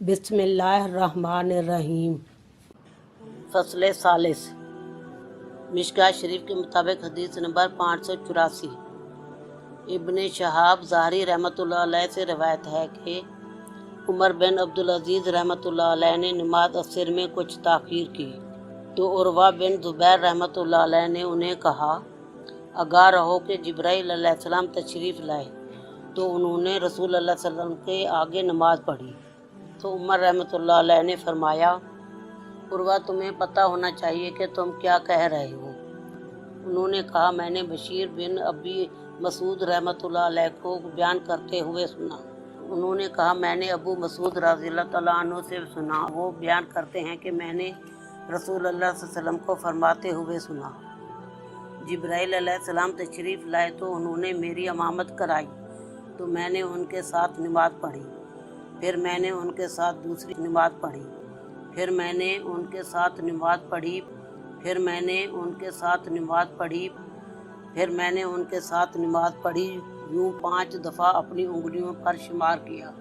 بسم اللہ الرحمن الرحیم۔ فصل ثالث۔ مشکوٰۃ شریف کے مطابق حدیث نمبر 584 ابن شہاب ظاہری رحمۃ اللہ علیہ سے روایت ہے کہ عمر بن عبدالعزیز رحمۃ اللہ علیہ نے نماز عصر میں کچھ تاخیر کی تو عروہ بن زبیر رحمۃ اللہ علیہ نے انہیں کہا آگاہ رہو کہ جبرائیل علیہ السلام تشریف لائے، تو انہوں نے رسول اللہ صلی اللہ علیہ وسلم کے آگے نماز پڑھی تو عمر رحمۃ اللہ علیہ نے فرمایا عروہ تمہیں پتہ ہونا چاہیے کہ تم کیا کہہ رہے ہو۔ انہوں نے کہا میں نے بشیر بن ابی مسعود رحمۃ اللہ علیہ کو بیان کرتے ہوئے سنا۔ انہوں نے کہا میں نے ابو مسعود رضی اللہ تعالیٰ عنہ سے سنا، وہ بیان کرتے ہیں کہ میں نے رسول اللہ صلی اللہ علیہ وسلم کو فرماتے ہوئے سنا جبرائیل علیہ السلام تشریف لائے تو انہوں نے میری امامت کرائی تو میں نے ان کے ساتھ نماز پڑھی، پھر میں نے ان کے ساتھ دوسری نماز پڑھی، پھر میں نے ان کے ساتھ نماز پڑھی، پھر میں نے ان کے ساتھ نماز پڑھی، پھر میں نے ان کے ساتھ نماز پڑھی، یوں 5 دفعہ اپنی انگلیوں پر شمار کیا۔